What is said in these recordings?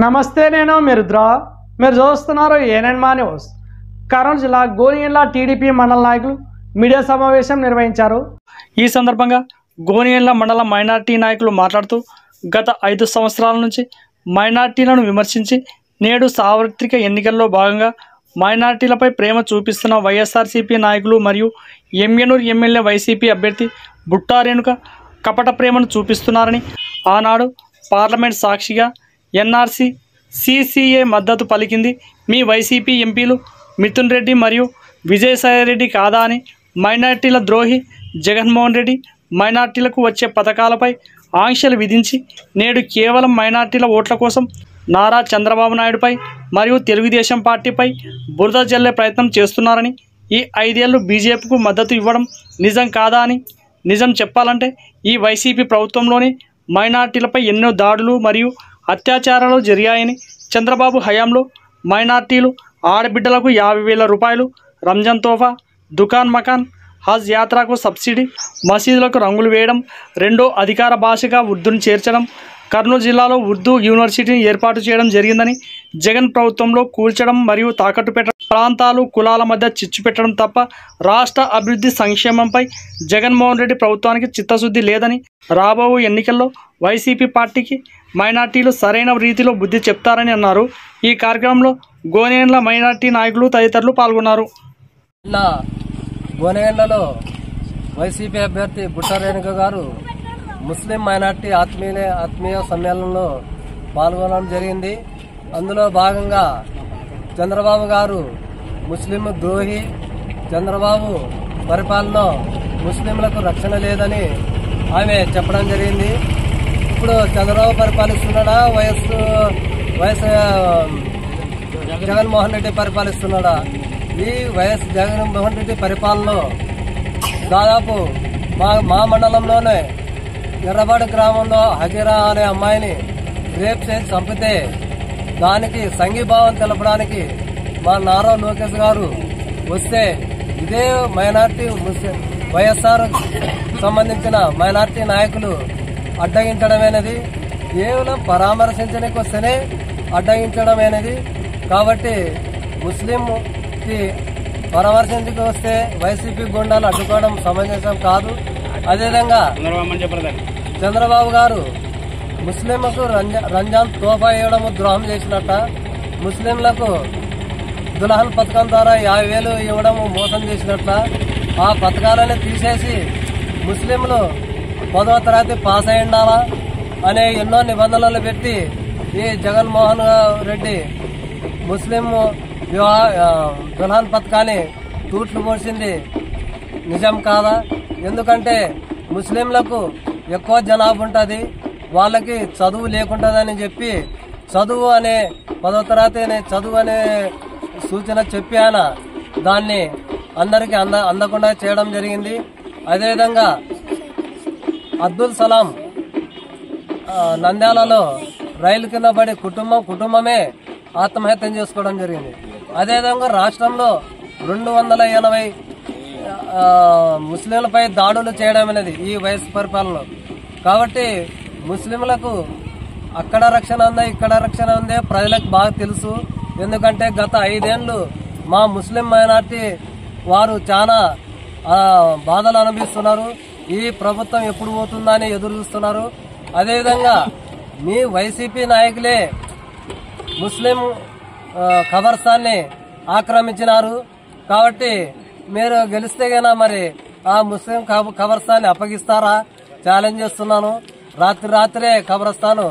నమస్తే, నేను మిరుద్ర. మీరు చూస్తున్నారు ఏఎన్ఎన్ న్యూస్. కర్నూలు జిల్లా గోనియన్ల టీడీపీ మండల నాయకులు మీడియా సమావేశం నిర్వహించారు. ఈ సందర్భంగా గోనియన్ల మండల మైనార్టీ నాయకులు మాట్లాడుతూ గత 5 సంవత్సరాల నుంచి మైనార్టీలను విమర్శించి నేడు సార్వత్రిక ఎన్నికల్లో భాగంగా మైనార్టీలపై ప్రేమ చూపిస్తున్న వైఎస్ఆర్సీపీ నాయకులు మరియు ఎమ్మెనూరు ఎమ్మెల్యే వైసీపీ అభ్యర్థి బుట్టా రేణుక కపట ప్రేమను చూపిస్తున్నారని, ఆనాడు పార్లమెంట్ సాక్షిగా ఎన్ఆర్సీ సిసిఏ మద్దతు పలికింది మీ వైసీపీ ఎంపీలు మిథున్ రెడ్డి మరియు విజయసాయిరెడ్డి కాదా అని, మైనార్టీల ద్రోహి జగన్మోహన్ రెడ్డి మైనార్టీలకు వచ్చే పథకాలపై ఆంక్షలు విధించి నేడు కేవలం మైనార్టీల ఓట్ల కోసం నారా చంద్రబాబు నాయుడుపై మరియు తెలుగుదేశం పార్టీపై బురద జల్లే ప్రయత్నం చేస్తున్నారని, ఈ 5 ఏళ్ళు బీజేపీకు మద్దతు ఇవ్వడం నిజం కాదా అని, నిజం చెప్పాలంటే ఈ వైసీపీ ప్రభుత్వంలోని మైనార్టీలపై ఎన్నో దాడులు మరియు అత్యాచారాలు జరిగాయని, చంద్రబాబు హయాంలో మైనార్టీలు ఆడబిడ్డలకు 50,000 రూపాయలు రంజాన్ తోఫా, దుకాన్ మకాన్, హజ్ యాత్రకు సబ్సిడీ, మసీదులకు రంగులు వేయడం, రెండో అధికార భాషగా ఉర్దూను చేర్చడం, కర్నూలు జిల్లాలో ఉర్దూ యూనివర్సిటీని ఏర్పాటు చేయడం జరిగిందని, జగన్ ప్రభుత్వంలో కూల్చడం మరియు తాకట్టు పెట్టడం, ప్రాంతాలు కులాల మధ్య చిచ్చు పెట్టడం తప్ప రాష్ట్ర అభివృద్ధి సంక్షేమంపై జగన్మోహన్ రెడ్డి ప్రభుత్వానికి చిత్తశుద్ధి లేదని, రాబో ఎన్నికల్లో వైసీపీ పార్టీకి మైనార్టీలు సరైన రీతిలో బుద్ధి చెప్తారని అన్నారు. ఈ కార్యక్రమంలో గోనేన్ల మైనార్టీ నాయకులు తదితరులు పాల్గొన్నారు. గోనేన్లలో వైసీపీ అభ్యర్థి బుట్టా రేణుక గారు ముస్లిం మైనార్టీ ఆత్మీయ సమ్మేళనంలో పాల్గొనడం జరిగింది. అందులో భాగంగా చంద్రబాబు గారు ముస్లిం ద్రోహి, చంద్రబాబు పరిపాలన ముస్లింలకు రక్షణ లేదని ఆమె చెప్పడం జరిగింది. ఇప్పుడు చంద్రబాబు పరిపాలిస్తున్నాడా, వైఎస్ జగన్మోహన్ రెడ్డి పరిపాలిస్తున్నాడా? ఈ వైఎస్ జగన్మోహన్ రెడ్డి పరిపాలనలో దాదాపు మా మండలంలోనే ఎర్రబాడు గ్రామంలో హజీరా అనే అమ్మాయిని రేప్ చేసి చంపితే దానికి సంఘీభావం తెలపడానికి మా నారా లోకేష్ గారు వస్తే ఇదే మైనార్టీ వైఎస్ఆర్ సంబంధించిన మైనార్టీ నాయకులు అడ్డగించడమేనది, కేవలం పరామర్శించడానికి వస్తేనే అడ్డగించడమేనది. కాబట్టి ముస్లింకి పరామర్శించడానికి వస్తే వైసీపీ గుండాలు అడ్డుకోవడం సమంజసం కాదు. అదేవిధంగా చంద్రబాబు గారు ముస్లింలకు రంజాన్ తోఫా ఇవ్వడం ద్రోహం చేసినట్ట, ముస్లింలకు దుల్హన్ పథకం ద్వారా 50,000 ఇవ్వడం మోసం చేసినట్ల, ఆ పథకాలని తీసేసి ముస్లింలు 10వ తరగతి పాస్ అయి ఉండాలా అనే ఎన్నో నిబంధనలు పెట్టి ఈ జగన్మోహన్ రెడ్డి ముస్లిం దుల్హన్ పథకాన్ని తూట్లు పోసింది నిజం కాదా? ఎందుకంటే ముస్లింలకు ఎక్కువ జనాభా ఉంటుంది, వాళ్ళకి చదువు లేకుంటుందని చెప్పి చదువు అనే 10వ తరగతి అనే చదువు అనే సూచన చెప్పి ఆయన దాన్ని అందరికీ అందకుండా చేయడం జరిగింది. అదేవిధంగా అబ్దుల్ సలాం నంద్యాలలో రైలు కింద పడి కుటుంబమే ఆత్మహత్య చేసుకోవడం జరిగింది. అదేవిధంగా రాష్ట్రంలో 280 ముస్లింలపై దాడులు చేయడం అనేది ఈ వయసు పరిపాలనలో. కాబట్టి ముస్లింలకు అక్కడ రక్షణ ఉందా, ఇక్కడ రక్షణ ఉందే ప్రజలకు బాగా తెలుసు. ఎందుకంటే గత 5 ఏళ్లు మా ముస్లిం మైనార్టీ వారు చాలా బాధలు అనుభవిస్తున్నారు. ఈ ప్రభుత్వం ఎప్పుడు పోతుందని ఎదురు చూస్తున్నారు. అదేవిధంగా మీ వైసీపీ నాయకులే ముస్లిం ఖబర్స్థాన్ని ఆక్రమించినారు. కాబట్టి మీరు గెలిస్తే గనా మరి ఆ ముస్లిం ఖబర్స్థాన్ని అప్పగిస్తారా? ఛాలెంజ్ చేస్తున్నాను. రాత్రే ఖబర్స్థాను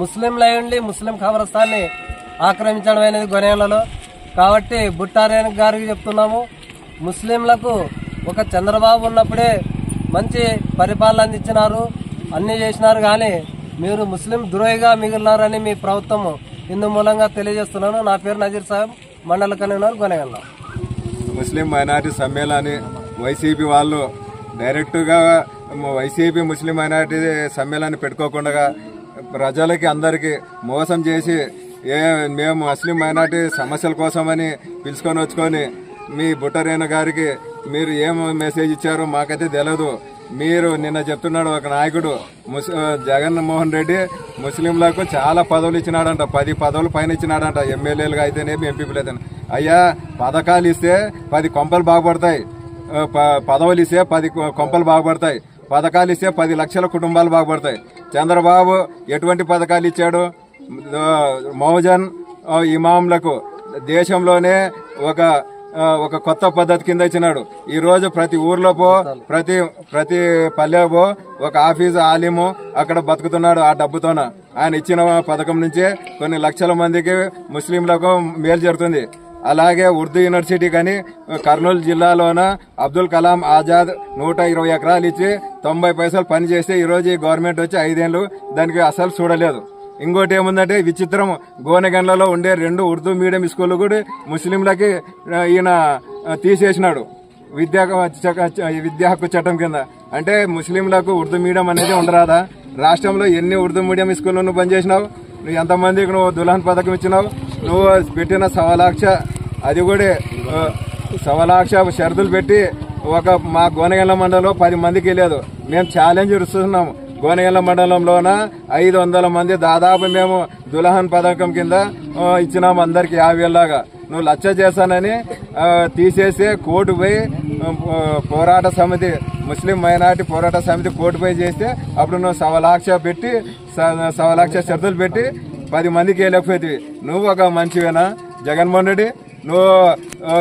ముస్లింలై ఉండి ముస్లిం ఖబర్స్థాన్ని ఆక్రమించడం అనేది గొనేళ్లలో. కాబట్టి బుట్టా రేణుక గారికి చెప్తున్నాము, ముస్లింలకు ఒక చంద్రబాబు ఉన్నప్పుడే మంచి పరిపాలన అందించినారు, అన్ని చేసినారు. కానీ మీరు ముస్లిం ద్రోహిగా మిగిలినారని మీ ప్రభుత్వం ఇందు మూలంగా తెలియజేస్తున్నాను. నా పేరు నజీర్ సాహెబ్, మండల కన్వీనర్ గొనగల్ల. ముస్లిం మైనార్టీ సమ్మేళనాన్ని వైసీపీ వాళ్ళు డైరెక్ట్గా వైసీపీ ముస్లిం మైనార్టీ సమ్మేళనాన్ని పెట్టుకోకుండా ప్రజలకి అందరికీ మోసం చేసి మేము ముస్లిం మైనార్టీ సమస్యల కోసమని పిలుచుకొని వచ్చుకొని మీ బుట్టా రేణుక గారికి మీరు ఏం మెసేజ్ ఇచ్చారో మాకైతే తెలియదు. మీరు నిన్న చెప్తున్నాడు ఒక నాయకుడు జగన్మోహన్ రెడ్డి ముస్లింలకు చాలా పదవులు ఇచ్చినాడంట, 10 పదవులు పైన ఇచ్చినాడంట, ఎమ్మెల్యేలుగా అయితేనేమి ఎంపీలు అయితే. అయ్యా పథకాలు ఇస్తే 10 కొంపలు బాగుపడతాయి, పదవులు ఇస్తే 10 కొంపలు బాగుపడతాయి, పథకాలు ఇస్తే 10 లక్షల కుటుంబాలు బాగుపడతాయి. చంద్రబాబు ఎటువంటి పథకాలు ఇచ్చాడు? మౌజన్ ఇమాంలకు దేశంలోనే ఒక కొత్త పద్ధతి కింద ఇచ్చినాడు. ఈ రోజు ప్రతి ఊర్లో ప్రతి పల్లె ఒక ఆఫీసు ఆలిము అక్కడ బతుకుతున్నాడు ఆ డబ్బుతోన. ఆయన ఇచ్చిన పథకం నుంచే కొన్ని లక్షల మందికి ముస్లింలకు మేలు జరుగుతుంది. అలాగే ఉర్దూ యూనివర్సిటీ కానీ కర్నూలు జిల్లాలోన అబ్దుల్ కలాం ఆజాద్ 120 ఎకరాలు ఇచ్చి 90 పైసలు పని చేస్తే ఈ రోజు ఈ గవర్నమెంట్ వచ్చి 5 ఏళ్లు దానికి అసలు చూడలేదు. ఇంకోటి ఏముందంటే విచిత్రం, గోనెగండ్లలో ఉండే 2 ఉర్దూ మీడియం స్కూళ్ళు కూడా ముస్లింలకి ఈయన తీసేసినాడు విద్యా హక్కు చట్టం కింద. అంటే ముస్లింలకు ఉర్దూ మీడియం అనేది ఉండరాదా? రాష్ట్రంలో ఎన్ని ఉర్దూ మీడియం స్కూళ్ళు నువ్వు బంద్ చేసినావు? నువ్వు ఎంతమందికి నువ్వు దుల్హన్ పథకం ఇచ్చినావు? నువ్వు పెట్టిన 1.25 లక్ష, అది కూడా 1.25 లక్ష షరతులు పెట్టి మా గోనెగండ్ల మండలంలో 10 మందికి లేదు. మేము ఛాలెంజ్ ఇస్తున్నాము. గోనెగండ్ల మండలంలోన 500 మంది దాదాపు మేము దుల్హన్ పథకం కింద ఇచ్చినాము అందరికి 50,000 లాగా. నువ్వు లక్ష చేస్తానని తీసేసి కోర్టు పోయి పోరాట సమితి, ముస్లిం మైనార్టీ పోరాట సమితి కోర్టు పోయి చేస్తే అప్పుడు నువ్వు 1.25 లక్ష పెట్టి 1.25 లక్ష షరతులు పెట్టి 10 మందికి వెళ్ళకపోతే నువ్వు ఒక మంచివేనా జగన్మోహన్ రెడ్డి? నువ్వు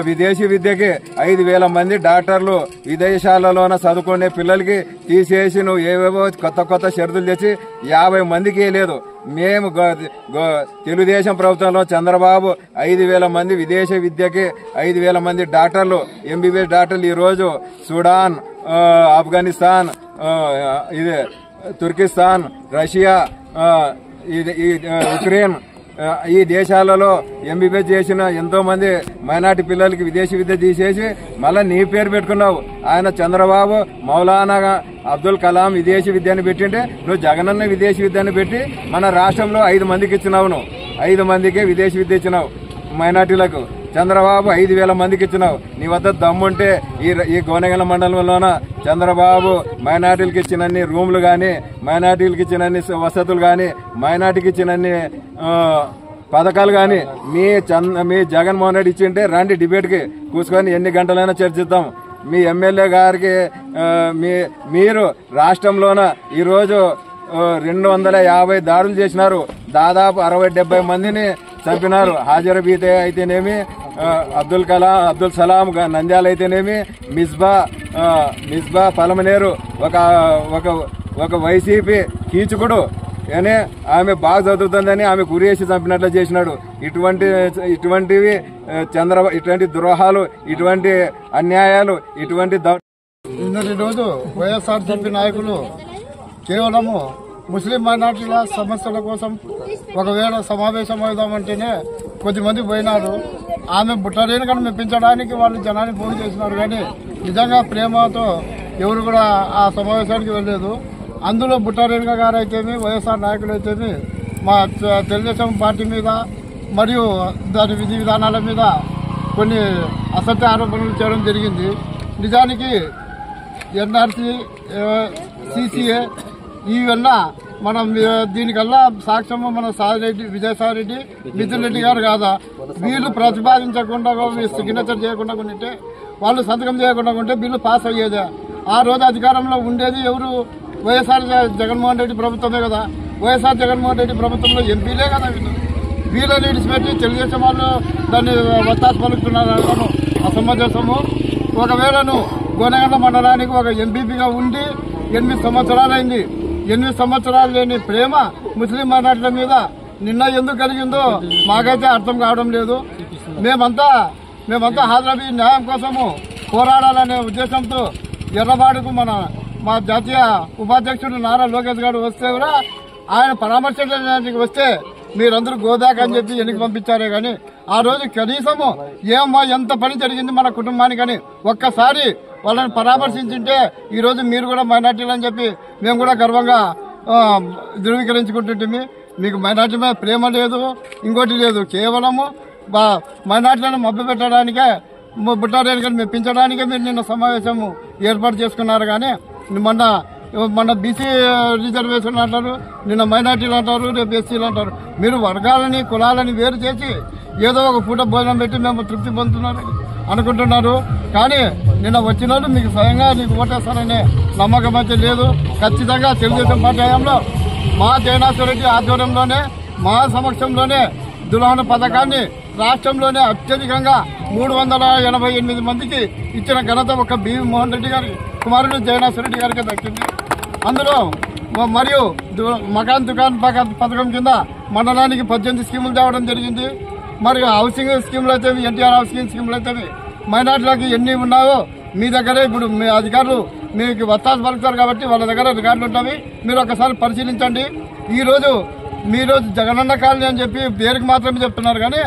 విదేశీ విద్యకి 5,000 మంది డాక్టర్లు విదేశాలలోన చదువుకునే పిల్లలకి తీసేసి నువ్వు ఏవేవో కొత్త షరతులు తెచ్చి 50 మందికి లేదు. మేము తెలుగుదేశం ప్రభుత్వంలో చంద్రబాబు 5,000 మంది విదేశీ విద్యకి 5,000 మంది డాక్టర్లు, ఎంబీబీఎస్ డాక్టర్లు ఈరోజు Sudan, Afghanistan, Turkistan, Russia, Ukraine ఈ దేశాలలో ఎంబీబీఎస్ చేసిన ఎంతో మంది మైనార్టీ పిల్లలకి విదేశీ విద్య తీసేసి మళ్ళీ నీ పేరు పెట్టుకున్నావు. ఆయన చంద్రబాబు మౌలానా అబ్దుల్ కలాం విదేశీ విద్యని పెట్టింటే నువ్వు జగనన్న విదేశీ విద్యని పెట్టి మన రాష్ట్రంలో 5 మందికి ఇచ్చినావు. నువ్వు 5 మందికి విదేశీ విద్య ఇచ్చినావు మైనార్టీలకు. చంద్రబాబు 5,000 మందికి ఇచ్చినావు. నీ వద్ద దమ్ముంటే ఈ గోనెగండ్ల మండలంలోన చంద్రబాబు మైనార్టీలకు ఇచ్చినన్ని రూములు గాని, మైనార్టీలకు ఇచ్చినన్ని వసతులు గాని, మైనార్టీకి ఇచ్చినన్ని పథకాలు గాని మీ జగన్మోహన్ రెడ్డి ఇచ్చింటే రండి డిబేట్కి కూర్చొని ఎన్ని గంటలైనా చర్చిద్దాం. మీ ఎమ్మెల్యే గారికి మీరు రాష్ట్రంలోన ఈరోజు 250 దాడులు చేసినారు. దాదాపు 60-70 మందిని చంపినారు. హాజరబీతే అయితేనేమి, అబ్దుల్ సలాం నంద్యాల అయితేనేమి, మిస్బా పలమనేరు ఒక వైసీపీ కీచుకుడు అని ఆమె బాగా చదువుతుందని ఆమె గురేసి చంపినట్లు చేసినాడు. ఇటువంటివి ఇటువంటి ద్రోహాలు, ఇటువంటి అన్యాయాలు, ఇటువంటి నిన్నటి రోజు వైఎస్ఆర్సీపీ నాయకులు కేవలము ముస్లిం మైనార్టీల సమస్యల కోసం ఒకవేళ సమావేశం అవుదామంటేనే కొద్దిమంది పోయినారు. ఆమె బుట్టరేణుకను మెప్పించడానికి వాళ్ళు జనాన్ని పోగు చేసినారు. కానీ నిజంగా ప్రేమతో ఎవరు కూడా ఆ సమావేశానికి వెళ్ళలేదు. అందులో బుట్టరేణుక గారు అయితేమి, వైఎస్ఆర్ నాయకులు అయితేమి మా తెలుగుదేశం పార్టీ మీద మరియు దాని విధి విధానాల మీద కొన్ని అసత్య ఆరోపణలు చేయడం జరిగింది. నిజానికి ఎన్ఆర్సీ, సిసిఏ ఇవన్నా మనం దీనికల్లా సాక్ష్యము మన సాయిరెడ్డి, విజయసాయిరెడ్డి, మిథున్ రెడ్డి గారు కాదా? వీళ్ళు ప్రతిపాదించకుండా సిగ్నేచర్ చేయకుండా ఉంటే, వాళ్ళు సంతకం చేయకుండా ఉంటే బిల్లు పాస్ అయ్యేదే. ఆ రోజు అధికారంలో ఉండేది ఎవరు? వైఎస్ఆర్ జగన్మోహన్ రెడ్డి ప్రభుత్వమే కదా. వైఎస్ఆర్ జగన్మోహన్ రెడ్డి ప్రభుత్వంలో ఎంపీలే కదా. వీళ్ళని విడిచిపెట్టి తెలుగుదేశం వాళ్ళు దాన్ని వత్తాసు పలుకుతున్నారు. అసమంజసము. ఒకవేళ నువ్వు గోనెగండ్ల మండలానికి ఒక ఎంపీపీగా ఉండి 8 సంవత్సరాలైంది. 8 సంవత్సరాలు లేని ప్రేమ ముస్లిం మైనార్టీల మీద నిన్న ఎందుకు కలిగిందో మాకైతే అర్థం కావడం లేదు. మేమంతా హాజరబీ న్యాయం కోసము పోరాడాలనే ఉద్దేశంతో ఎర్రబాడుకు మా జాతీయ ఉపాధ్యక్షుడు నారా లోకేష్ గారు వస్తే కూడా ఆయన పరామర్శించడానికి వస్తే మీరందరూ గోదాకా అని చెప్పి ఎన్నిక పంపించారే కానీ ఆ రోజు కనీసము ఏమో ఎంత పని జరిగింది మన కుటుంబానికని ఒక్కసారి వాళ్ళని పరామర్శించుంటే ఈ రోజు మీరు కూడా మైనార్టీలు అని చెప్పి మేము కూడా గర్వంగా ధృవీకరించుకుంటుంటే మీకు మైనార్టీ మీద ప్రేమ లేదు, ఇంకోటి లేదు. కేవలము మైనార్టీలను మభ్యపెట్టడానికే, బుట్టారేణుకని మెప్పించడానికే మీరు నిన్న సమావేశము ఏర్పాటు చేసుకున్నారు. కానీ మన బీసీ రిజర్వేషన్ అంటారు, నిన్న మైనార్టీలు అంటారు, రేపు ఎస్సీలు అంటారు. మీరు వర్గాలని కులాలని వేరు చేసి ఏదో ఒక పూట భోజనం పెట్టి మేము తృప్తి పొందుతున్నారు అనుకుంటున్నారు. కానీ నిన్న వచ్చిన వాళ్ళు మీకు స్వయంగా నీకు ఓటేస్తారనే నమ్మకం అయితే లేదు. ఖచ్చితంగా తెలుగుదేశం పార్టీ హయాంలో మా జయనాథరెడ్డి ఆధ్వర్యంలోనే మా సమక్షంలోనే దులాన పథకాన్ని రాష్ట్రంలోనే అత్యధికంగా 388 మందికి ఇచ్చిన ఘనత ఒక బివి మోహన్ రెడ్డి గారి కుమారుడు జయనాథరెడ్డి గారికి దక్కింది. అందులో మరియు మకాన్ దుకాన్ పథకం కింద మండలానికి 18 స్కీములు తేవడం జరిగింది. మరియు హౌసింగ్ స్కీములు అయితే ఎన్టీఆర్ హౌసింగ్ స్కీములు అయితే మైనార్టీలకు ఎన్ని ఉన్నాయో మీ దగ్గరే ఇప్పుడు మీ అధికారులు మీకు వత్తాసు పలుకుతారు కాబట్టి వాళ్ళ దగ్గర రికార్డులు ఉంటాయి. మీరు ఒకసారి పరిశీలించండి. ఈరోజు జగనన్న కాలనీ అని చెప్పి పేరుకి మాత్రమే చెప్తున్నారు, కానీ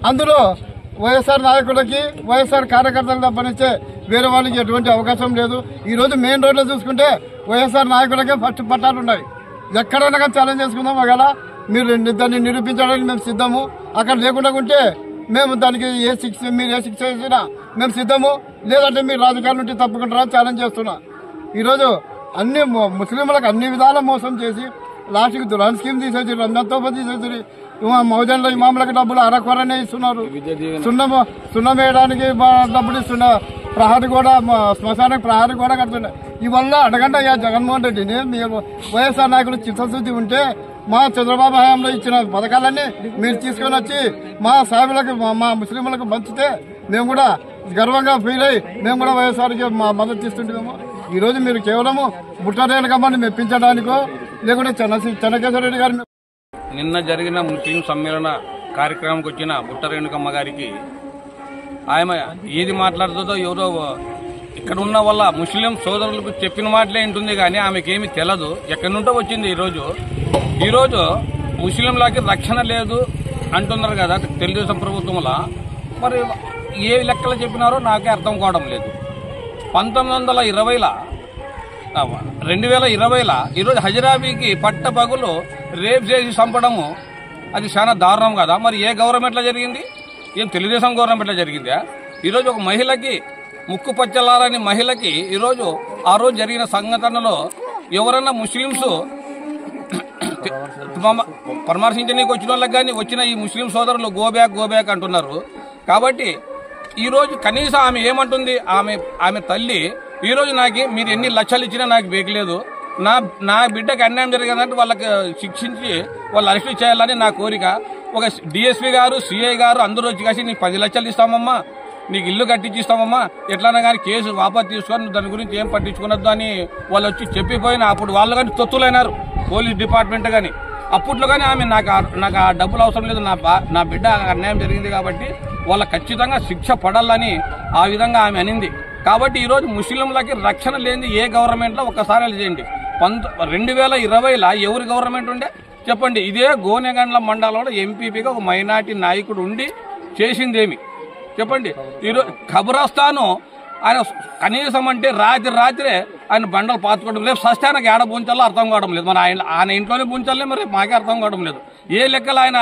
అందులో వైఎస్ఆర్ నాయకులకి వైఎస్ఆర్ కార్యకర్తలు తప్పనిస్తే వేరే వాళ్ళకి ఎటువంటి అవకాశం లేదు. ఈ రోజు మెయిన్ రోడ్లో చూసుకుంటే వైఎస్ఆర్ నాయకులకే ఫస్ట్ పట్టాలు ఉన్నాయి. ఎక్కడైనా కానీ ఛాలెంజ్ చేసుకుందాం ఒకవేళ మీరు దాన్ని నిరూపించడానికి మేము సిద్ధము. అక్కడ లేకుండా ఉంటే మేము దానికి మీరు ఏ శిక్ష చేసినా మేము సిద్ధము, లేదంటే మీరు రాజకీయాల నుండి తప్పుకుంటారా ఛాలెంజ్ చేస్తున్నా. ఈరోజు అన్ని ముస్లింలకు అన్ని విధాల మోసం చేసి లాస్ట్కి దులాన్ స్కీమ్ తీసేసి, రంజాన్ తోఫా తీసేసి, మౌజన్లో ఇమాములకు డబ్బులు అరకొరనే ఇస్తున్నారు. సున్నం వేయడానికి డబ్బులు ఇస్తున్నా, ప్రహారీ కూడా శ్మశానికి ప్రహారీ కూడా కడుతున్నాయి. ఇవల్ల అడగండి అయ్యా జగన్మోహన్ రెడ్డిని. మీరు వైఎస్ఆర్ నాయకులు చిత్తశుద్ధి ఉంటే మా చంద్రబాబు హయాంలో ఇచ్చిన పథకాలన్నీ మీరు తీసుకొని వచ్చి మా సాగులకు మా ముస్లింలకు పంచితే మేము కూడా గర్వంగా ఫీల్ అయ్యి మేము కూడా వైఎస్ఆర్కి మా మద్దతు ఇస్తుంటాము. ఈరోజు మీరు కేవలము బుట్టరేణకమ్మని మెప్పించడానికో లేకుంటే చెన్నకేశ్వరరెడ్డి గారు నిన్న జరిగిన ముస్లిం సమ్మేళన కార్యక్రమానికి వచ్చిన బుట్టరేణుకమ్మ గారికి ఆమె ఏది మాట్లాడుతుందో ఎవరో ఇక్కడ ఉన్న వాళ్ళ ముస్లిం సోదరులకు చెప్పిన మాటలే ఉంటుంది, కానీ ఆమెకేమీ తెలదు. ఎక్కడి నుంటో వచ్చింది. ఈరోజు ముస్లింలకి రక్షణ లేదు అంటున్నారు కదా తెలుగుదేశం ప్రభుత్వంలో. మరి ఏ లెక్కలు చెప్పినారో నాకే అర్థం కావడం లేదు. 2020లో ఈరోజు హజరాబీకి పట్టపగులు రేప్ చేసి చంపడము అది చాలా దారుణం కదా. మరి ఏ గవర్నమెంట్లో జరిగింది? ఏం తెలుగుదేశం గవర్నమెంట్లో జరిగిందా? ఈరోజు ఒక మహిళకి ముక్కు పచ్చలారని మహిళకి ఈరోజు ఆ రోజు జరిగిన సంఘటనలో ఎవరన్నా ముస్లింస్ పరామర్శించడానికి వచ్చిన వాళ్ళకి కానీ వచ్చిన ఈ ముస్లిం సోదరులు గో బ్యాక్ అంటున్నారు. కాబట్టి ఈరోజు కనీసం ఆమె ఏమంటుంది, ఆమె తల్లి ఈరోజు నాకు మీరు ఎన్ని లక్షలు ఇచ్చినా నాకు బేకలేదు, నా బిడ్డకు అన్యాయం జరిగిందంటే వాళ్ళకి శిక్షించి వాళ్ళు అరెస్ట్ చేయాలని నా కోరిక. ఒక డిఎస్పీ గారు, సిఐ గారు అందరూ వచ్చి కాసి నీకు 10 లక్షలు ఇస్తామమ్మా, నీకు ఇల్లు కట్టించిస్తామమ్మా, ఎట్లన్నా కానీ కేసు వాపసు తీసుకొని దాని గురించి ఏం పట్టించుకున్నద్దు అని వాళ్ళు వచ్చి చెప్పిపోయినా అప్పుడు వాళ్ళు కానీ తొత్తులైనారు పోలీస్ డిపార్ట్మెంట్ కానీ. అప్పట్లో కానీ ఆమె నాకు ఆ డబ్బులు అవసరం లేదు, నా బిడ్డ అన్యాయం జరిగింది కాబట్టి వాళ్ళ ఖచ్చితంగా శిక్ష పడాలని ఆ విధంగా ఆమె అనింది. కాబట్టి ఈరోజు ముస్లింలకి రక్షణ లేని ఏ గవర్నమెంట్లో ఒక్కసారి చేయండి. 2020లో ఎవరి గవర్నమెంట్ ఉండే చెప్పండి. ఇదే గోనెగండ్ల మండలంలో ఎంపీపీగా ఒక మైనార్టీ నాయకుడు ఉండి చేసిందేమి చెప్పండి. ఈరోజు ఖబరస్థాను ఆయన కనీసం అంటే రాత్రే ఆయన బండలు పాతుకోవడం లేదు. సస్యానికి ఏడ పుంచాలో అర్థం కావడం లేదు. మరి ఆయన ఇంట్లోనే పుంచాలే, మరి మాకే అర్థం కావడం లేదు ఏ లెక్కలు ఆయన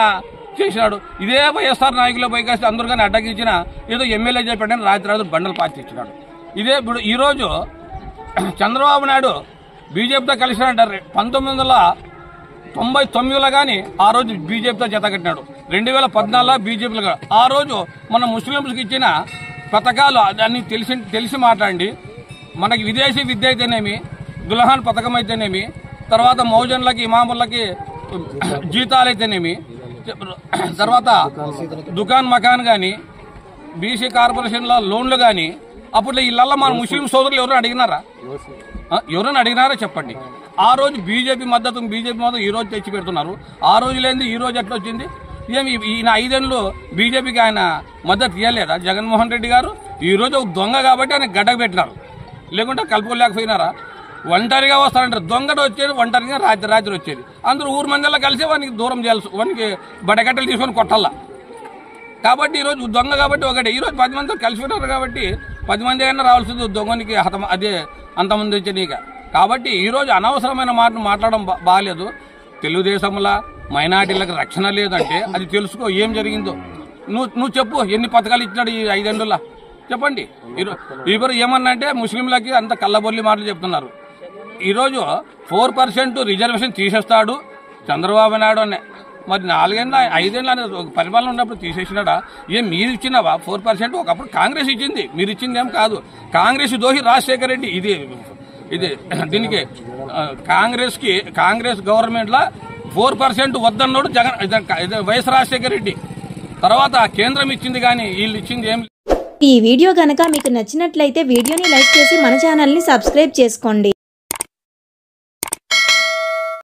చేసినాడు. ఇదే వైఎస్ఆర్ నాయకులు పైకాసి అందరూ కానీ అడ్డగించిన ఏదో ఎమ్మెల్యే చెప్పాడని రాత్రి బండలు పాతి ఇచ్చినాడు. ఇదే ఇప్పుడు ఈరోజు చంద్రబాబు నాయుడు బీజేపీతో కలిసినాడంటారు. 1999లో కానీ ఆ రోజు బీజేపీతో జతకట్టినాడు. 2014లో బీజేపీలో ఆ రోజు మన ముస్లింస్కి ఇచ్చిన పథకాలు అన్ని తెలిసి మాట్లాడండి. మనకి విదేశీ విద్య అయితేనేమి, దుల్హన్ పథకం అయితేనేమి, తర్వాత మౌజన్లకి ఇమాములకి జీతాలు అయితేనేమి, తర్వాత దుకాన్ మకాన్ కానీ, బీసీ కార్పొరేషన్ల లోన్లు కానీ అప్పుడు ఇళ్ళల్లో మన ముస్లిం సోదరులు ఎవరైనా అడిగినారా చెప్పండి. ఆ రోజు బీజేపీ మద్దతు ఈ రోజు తెచ్చి పెడుతున్నారు. ఆ రోజు లేనిది ఈ రోజు ఎట్లా వచ్చింది? ఏమి ఈయన 5 ఏళ్ళు బీజేపీకి ఆయన మద్దతు ఇవ్వలేదా జగన్మోహన్ రెడ్డి గారు? ఈ రోజు ఒక దొంగ కాబట్టి ఆయన గడ్డకు పెట్టినారు, లేకుంటే కలుపుకోలేకపోయినారా? ఒంటరిగా వస్తారంటారు. దొంగడు వచ్చేది ఒంటరిగా రాత్రి వచ్చేది. అందరూ ఊరు మందిలో కలిసి వానికి దూరం చేయాల్సి, వానికి బడగట్టలు తీసుకొని కొట్టాలా. కాబట్టి ఈరోజు దొంగ కాబట్టి ఒకటే. ఈరోజు 10 మందితో కలిసి ఉన్నారు కాబట్టి 10 మంది అయినా రావాల్సింది దొంగనికి అదే అంతమంది వచ్చేదిక. కాబట్టి ఈరోజు అనవసరమైన మాటలు మాట్లాడడం బాగాలేదు. తెలుగుదేశంలో మైనార్టీలకు రక్షణ లేదంటే అది తెలుసుకో ఏం జరిగిందో. నువ్వు చెప్పు ఎన్ని పథకాలు ఇచ్చినాడు ఈ 5 ఏళ్ళలో చెప్పండి. ఇప్పుడు ఏమన్నా అంటే ముస్లింలకి అంత కళ్ళబొల్లి మాటలు చెప్తున్నారు. ఈరోజు 4% రిజర్వేషన్ తీసేస్తాడు చంద్రబాబు నాయుడు అనే. మరి 5 ఏళ్ళ పరిపాలన ఉన్నప్పుడు తీసేసినాడా? ఏం మీరు ఇచ్చినావా 4%? ఒకప్పుడు కాంగ్రెస్ ఇచ్చింది, మీరు ఇచ్చింది ఏం కాదు. కాంగ్రెస్ దోహి రాజశేఖర రెడ్డి. ఇది దీనికి కాంగ్రెస్ గవర్నమెంట్ లా 4% వద్దన్నాడు వైఎస్ రాజశేఖర రెడ్డి. తర్వాత కేంద్రం ఇచ్చింది, కానీ వీళ్ళు ఇచ్చింది ఏం. ఈ వీడియో గనక మీకు నచ్చినట్లయితే వీడియోని లైక్ చేసి మన ఛానల్ని సబ్స్క్రైబ్ చేసుకోండి.